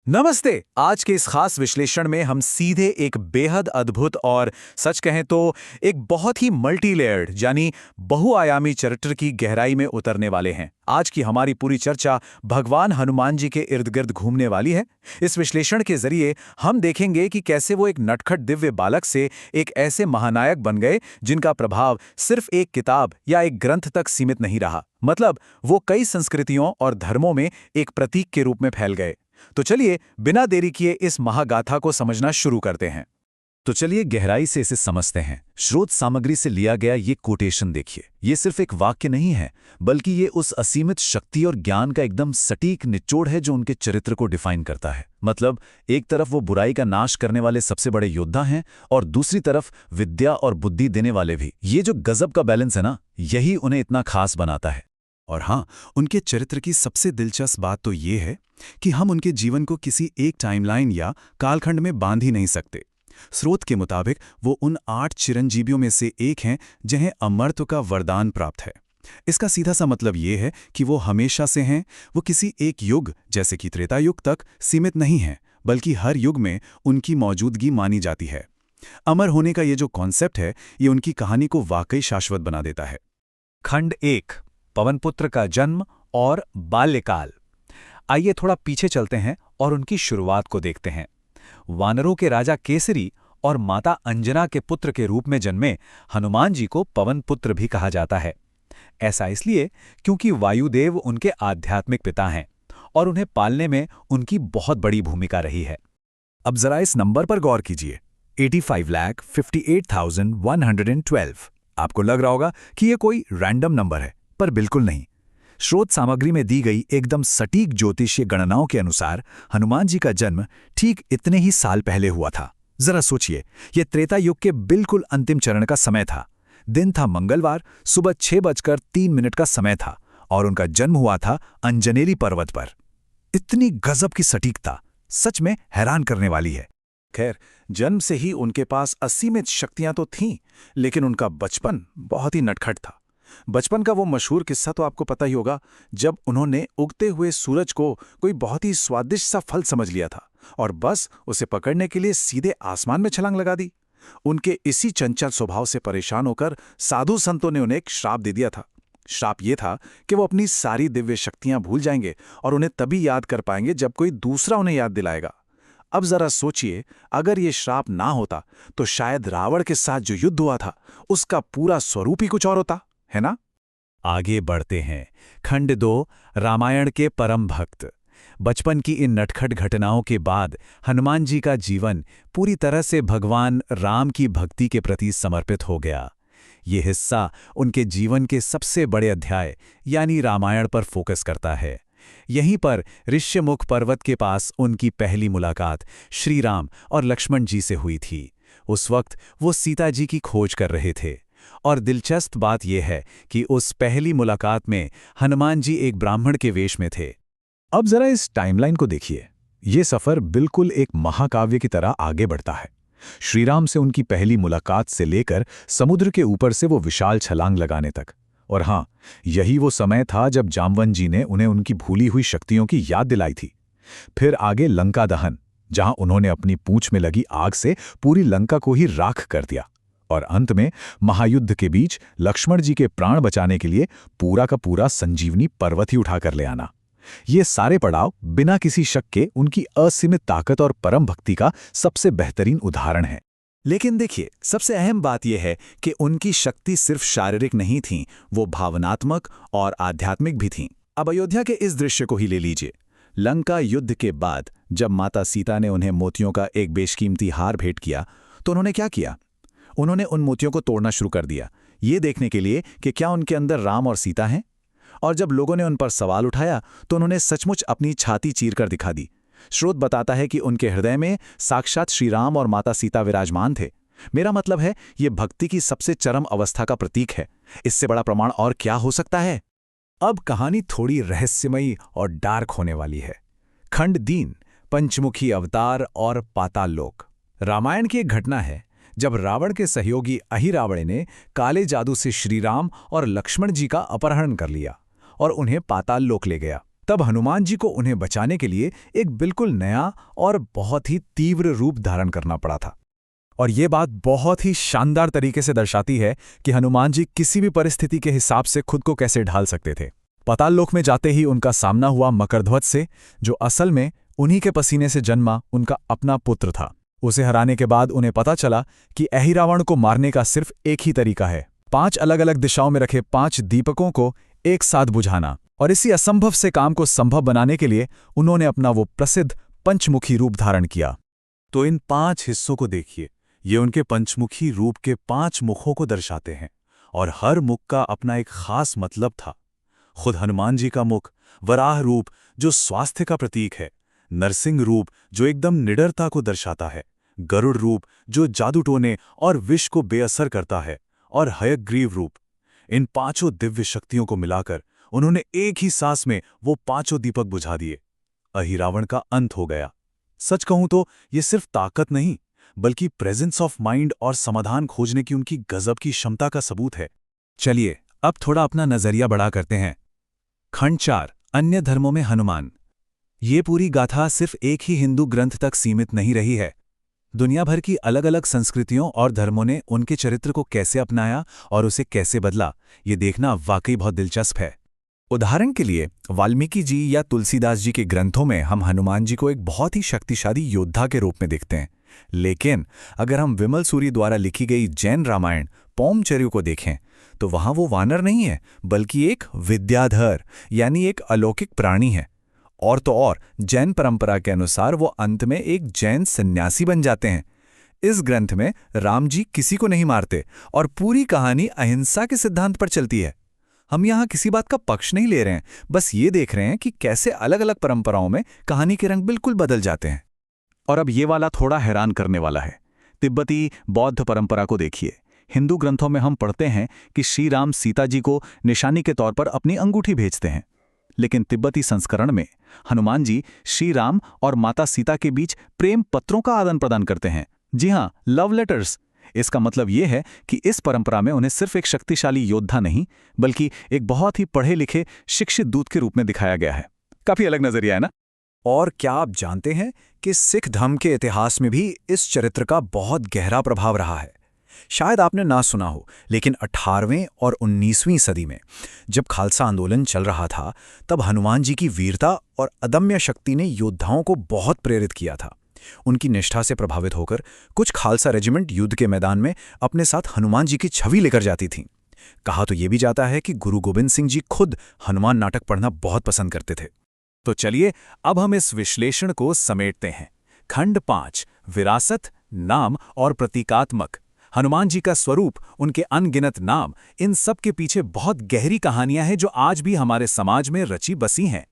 नमस्ते। आज के इस खास विश्लेषण में हम सीधे एक बेहद अद्भुत और सच कहें तो एक बहुत ही मल्टी लेयर्ड यानी बहुआयामी चरित्र की गहराई में उतरने वाले हैं। आज की हमारी पूरी चर्चा भगवान हनुमान जी के इर्द गिर्द घूमने वाली है। इस विश्लेषण के जरिए हम देखेंगे कि कैसे वो एक नटखट दिव्य बालक से एक ऐसे महानायक बन गए जिनका प्रभाव सिर्फ एक किताब या एक ग्रंथ तक सीमित नहीं रहा, मतलब वो कई संस्कृतियों और धर्मों में एक प्रतीक के रूप में फैल गए। तो चलिए बिना देरी किए इस महागाथा को समझना शुरू करते हैं। तो चलिए गहराई से इसे समझते हैं। स्रोत सामग्री से लिया गया ये कोटेशन देखिए। ये सिर्फ एक वाक्य नहीं है, बल्कि ये उस असीमित शक्ति और ज्ञान का एकदम सटीक निचोड़ है जो उनके चरित्र को डिफाइन करता है। मतलब एक तरफ वो बुराई का नाश करने वाले सबसे बड़े योद्धा हैं और दूसरी तरफ विद्या और बुद्धि देने वाले भी। ये जो गजब का बैलेंस है ना, यही उन्हें इतना खास बनाता है। और हाँ, उनके चरित्र की सबसे दिलचस्प बात तो ये है कि हम उनके जीवन को किसी एक टाइमलाइन या कालखंड में बांध ही नहीं सकते। स्रोत के मुताबिक वो उन 8 चिरंजीवियों में से एक हैं जिन्हें अमरत्व का वरदान प्राप्त है। इसका सीधा सा मतलब ये है कि वो हमेशा से हैं, वो किसी एक युग जैसे कि त्रेता युग तक सीमित नहीं हैं, बल्कि हर युग में उनकी मौजूदगी मानी जाती है। अमर होने का ये जो कॉन्सेप्ट है, ये उनकी कहानी को वाकई शाश्वत बना देता है। खंड 1, पवनपुत्र का जन्म और बाल्यकाल। आइए थोड़ा पीछे चलते हैं और उनकी शुरुआत को देखते हैं। वानरों के राजा केसरी और माता अंजना के पुत्र के रूप में जन्मे हनुमान जी को पवनपुत्र भी कहा जाता है। ऐसा इसलिए क्योंकि वायुदेव उनके आध्यात्मिक पिता हैं और उन्हें पालने में उनकी बहुत बड़ी भूमिका रही है। अब जरा इस नंबर पर गौर कीजिए, 85,58,112। आपको लग रहा होगा कि ये कोई रैंडम नंबर है, पर बिल्कुल नहीं। स्रोत सामग्री में दी गई एकदम सटीक ज्योतिषीय गणनाओं के अनुसार हनुमान जी का जन्म ठीक इतने ही साल पहले हुआ था। जरा सोचिए, यह त्रेता युग के बिल्कुल अंतिम चरण का समय था। दिन था मंगलवार, सुबह 6:03 का समय था और उनका जन्म हुआ था अंजनेरी पर्वत पर। इतनी गजब की सटीकता सच में हैरान करने वाली है। खैर, जन्म से ही उनके पास असीमित शक्तियां तो थीं, लेकिन उनका बचपन बहुत ही नटखट था। बचपन का वो मशहूर किस्सा तो आपको पता ही होगा, जब उन्होंने उगते हुए सूरज को कोई बहुत ही स्वादिष्ट सा फल समझ लिया था और बस उसे पकड़ने के लिए सीधे आसमान में छलांग लगा दी। उनके इसी चंचल स्वभाव से परेशान होकर साधु संतों ने उन्हें एक श्राप दे दिया था। श्राप ये था कि वो अपनी सारी दिव्य शक्तियां भूल जाएंगे और उन्हें तभी याद कर पाएंगे जब कोई दूसरा उन्हें याद दिलाएगा। अब जरा सोचिए, अगर ये श्राप ना होता तो शायद रावण के साथ जो युद्ध हुआ था उसका पूरा स्वरूप ही कुछ और होता, है ना? आगे बढ़ते हैं। खंड 2, रामायण के परम भक्त। बचपन की इन नटखट घटनाओं के बाद हनुमान जी का जीवन पूरी तरह से भगवान राम की भक्ति के प्रति समर्पित हो गया। ये हिस्सा उनके जीवन के सबसे बड़े अध्याय यानी रामायण पर फोकस करता है। यहीं पर ऋष्यमुख पर्वत के पास उनकी पहली मुलाकात श्री राम और लक्ष्मण जी से हुई थी। उस वक्त वो सीता जी की खोज कर रहे थे और दिलचस्प बात यह है कि उस पहली मुलाकात में हनुमान जी एक ब्राह्मण के वेश में थे। अब जरा इस टाइमलाइन को देखिए। ये सफर बिल्कुल एक महाकाव्य की तरह आगे बढ़ता है। श्रीराम से उनकी पहली मुलाकात से लेकर समुद्र के ऊपर से वो विशाल छलांग लगाने तक। और हाँ, यही वो समय था जब जामवन जी ने उन्हें उनकी भूली हुई शक्तियों की याद दिलाई थी। फिर आगे लंका दहन, जहां उन्होंने अपनी पूंछ में लगी आग से पूरी लंका को ही राख कर दिया। और अंत में महायुद्ध के बीच लक्ष्मण जी के प्राण बचाने के लिए पूरा का पूरा संजीवनी पर्वत ही उठाकर ले आना। ये सारे पड़ाव बिना किसी शक के उनकी असीमित ताकत और परम भक्ति का सबसे बेहतरीन उदाहरण है। लेकिन देखिए, सबसे अहम बात यह है कि उनकी शक्ति सिर्फ शारीरिक नहीं थी, वो भावनात्मक और आध्यात्मिक भी थीं। अब अयोध्या के इस दृश्य को ही ले लीजिए। लंका युद्ध के बाद जब माता सीता ने उन्हें मोतियों का एक बेशकीमती हार भेंट किया, तो उन्होंने क्या किया? उन्होंने उन मोतियों को तोड़ना शुरू कर दिया, ये देखने के लिए कि क्या उनके अंदर राम और सीता हैं। और जब लोगों ने उन पर सवाल उठाया तो उन्होंने सचमुच अपनी छाती चीरकर दिखा दी। स्रोत बताता है कि उनके हृदय में साक्षात श्री राम और माता सीता विराजमान थे। मेरा मतलब है, ये भक्ति की सबसे चरम अवस्था का प्रतीक है। इससे बड़ा प्रमाण और क्या हो सकता है? अब कहानी थोड़ी रहस्यमयी और डार्क होने वाली है। खंड 3, पंचमुखी अवतार और पाताल लोक। रामायण की एक घटना है जब रावण के सहयोगी अहिरावण ने काले जादू से श्रीराम और लक्ष्मण जी का अपहरण कर लिया और उन्हें पाताल लोक ले गया। तब हनुमान जी को उन्हें बचाने के लिए एक बिल्कुल नया और बहुत ही तीव्र रूप धारण करना पड़ा था। और ये बात बहुत ही शानदार तरीके से दर्शाती है कि हनुमान जी किसी भी परिस्थिति के हिसाब से खुद को कैसे ढाल सकते थे। पाताल लोक में जाते ही उनका सामना हुआ मकरध्वज से, जो असल में उन्हीं के पसीने से जन्मा उनका अपना पुत्र था। उसे हराने के बाद उन्हें पता चला कि अहिरावण को मारने का सिर्फ एक ही तरीका है, 5 अलग अलग दिशाओं में रखे 5 दीपकों को एक साथ बुझाना। और इसी असंभव से काम को संभव बनाने के लिए उन्होंने अपना वो प्रसिद्ध पंचमुखी रूप धारण किया। तो इन 5 हिस्सों को देखिए, ये उनके पंचमुखी रूप के 5 मुखों को दर्शाते हैं, और हर मुख का अपना एक खास मतलब था। खुद हनुमान जी का मुख वराह रूप जो स्वास्थ्य का प्रतीक है, नरसिंह रूप जो एकदम निडरता को दर्शाता है, गरुड़ रूप जो जादू टोने और विष को बेअसर करता है, और हयग्रीव रूप। इन 5 दिव्य शक्तियों को मिलाकर उन्होंने एक ही सांस में वो 5 दीपक बुझा दिए। अहिरावण का अंत हो गया। सच कहूं तो ये सिर्फ ताकत नहीं, बल्कि प्रेजेंस ऑफ माइंड और समाधान खोजने की उनकी गजब की क्षमता का सबूत है। चलिए अब थोड़ा अपना नजरिया बढ़ा करते हैं। खंड 4, अन्य धर्मों में हनुमान। ये पूरी गाथा सिर्फ एक ही हिंदू ग्रंथ तक सीमित नहीं रही है। दुनिया भर की अलग अलग संस्कृतियों और धर्मों ने उनके चरित्र को कैसे अपनाया और उसे कैसे बदला, ये देखना वाकई बहुत दिलचस्प है। उदाहरण के लिए वाल्मीकि जी या तुलसीदास जी के ग्रंथों में हम हनुमान जी को एक बहुत ही शक्तिशाली योद्धा के रूप में देखते हैं, लेकिन अगर हम विमल सूरी द्वारा लिखी गई जैन रामायण पौमचर्य को देखें तो वहां वो वानर नहीं है, बल्कि एक विद्याधर यानी एक अलौकिक प्राणी है। और तो और जैन परंपरा के अनुसार वो अंत में एक जैन सन्यासी बन जाते हैं। इस ग्रंथ में राम जी किसी को नहीं मारते और पूरी कहानी अहिंसा के सिद्धांत पर चलती है। हम यहाँ किसी बात का पक्ष नहीं ले रहे हैं, बस ये देख रहे हैं कि कैसे अलग अलग परंपराओं में कहानी के रंग बिल्कुल बदल जाते हैं। और अब ये वाला थोड़ा हैरान करने वाला है। तिब्बती बौद्ध परंपरा को देखिए। हिंदू ग्रंथों में हम पढ़ते हैं कि श्री राम सीता जी को निशानी के तौर पर अपनी अंगूठी भेजते हैं, लेकिन तिब्बती संस्करण में हनुमान जी श्री राम और माता सीता के बीच प्रेम पत्रों का आदान प्रदान करते हैं। जी हाँ, लव लेटर्स। इसका मतलब यह है कि इस परंपरा में उन्हें सिर्फ एक शक्तिशाली योद्धा नहीं, बल्कि एक बहुत ही पढ़े लिखे शिक्षित दूत के रूप में दिखाया गया है। काफी अलग नजरिया है ना? और क्या आप जानते हैं कि सिख धर्म के इतिहास में भी इस चरित्र का बहुत गहरा प्रभाव रहा है? शायद आपने ना सुना हो, लेकिन 18वें और 19वीं सदी में जब खालसा आंदोलन चल रहा था, तब हनुमान जी की वीरता और अदम्य शक्ति ने योद्धाओं को बहुत प्रेरित किया था। उनकी निष्ठा से प्रभावित होकर कुछ खालसा रेजिमेंट युद्ध के मैदान में अपने साथ हनुमान जी की छवि लेकर जाती थीं। कहा तो ये भी जाता है कि गुरु गोविंद सिंह जी खुद हनुमान नाटक पढ़ना बहुत पसंद करते थे। तो चलिए अब हम इस विश्लेषण को समेटते हैं। खंड 5, विरासत, नाम और प्रतीकात्मक। हनुमान जी का स्वरूप, उनके अनगिनत नाम, इन सब के पीछे बहुत गहरी कहानियां हैं जो आज भी हमारे समाज में रची बसी हैं।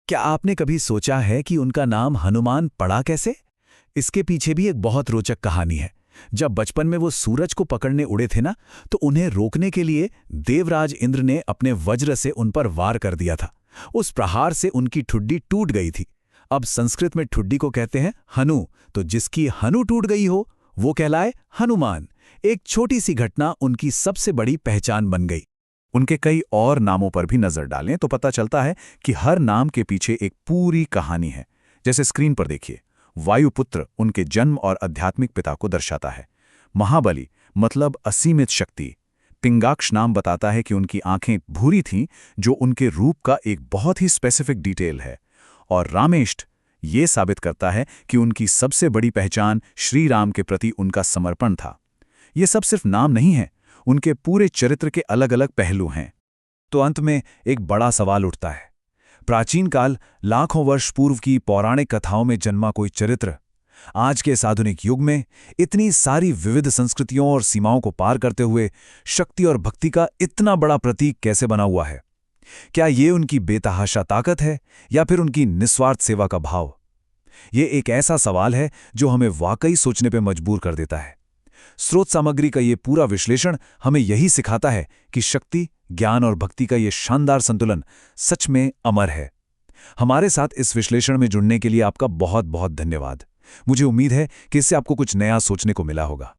क्या आपने कभी सोचा है कि उनका नाम हनुमान पड़ा कैसे? इसके पीछे भी एक बहुत रोचक कहानी है। जब बचपन में वो सूरज को पकड़ने उड़े थे ना, तो उन्हें रोकने के लिए देवराज इंद्र ने अपने वज्र से उन पर वार कर दिया था। उस प्रहार से उनकी ठुड्डी टूट गई थी। अब संस्कृत में ठुड्डी को कहते हैं हनु, तो जिसकी हनु टूट गई हो वो कहलाए हनुमान। एक छोटी सी घटना उनकी सबसे बड़ी पहचान बन गई। उनके कई और नामों पर भी नजर डालें तो पता चलता है कि हर नाम के पीछे एक पूरी कहानी है। जैसे स्क्रीन पर देखिए, वायुपुत्र उनके जन्म और आध्यात्मिक पिता को दर्शाता है। महाबली मतलब असीमित शक्ति। पिंगाक्ष नाम बताता है कि उनकी आंखें भूरी थीं, जो उनके रूप का एक बहुत ही स्पेसिफिक डिटेल है। और रामेष्ट ये साबित करता है कि उनकी सबसे बड़ी पहचान श्री राम के प्रति उनका समर्पण था। ये सब सिर्फ नाम नहीं है, उनके पूरे चरित्र के अलग अलग पहलू हैं। तो अंत में एक बड़ा सवाल उठता है। प्राचीन काल लाखों वर्ष पूर्व की पौराणिक कथाओं में जन्मा कोई चरित्र आज के इस आधुनिक युग में इतनी सारी विविध संस्कृतियों और सीमाओं को पार करते हुए शक्ति और भक्ति का इतना बड़ा प्रतीक कैसे बना हुआ है? क्या ये उनकी बेतहाशा ताकत है या फिर उनकी निस्वार्थ सेवा का भाव? ये एक ऐसा सवाल है जो हमें वाकई सोचने पर मजबूर कर देता है। स्रोत सामग्री का ये पूरा विश्लेषण हमें यही सिखाता है कि शक्ति, ज्ञान और भक्ति का ये शानदार संतुलन सच में अमर है। हमारे साथ इस विश्लेषण में जुड़ने के लिए आपका बहुत बहुत धन्यवाद। मुझे उम्मीद है कि इससे आपको कुछ नया सोचने को मिला होगा।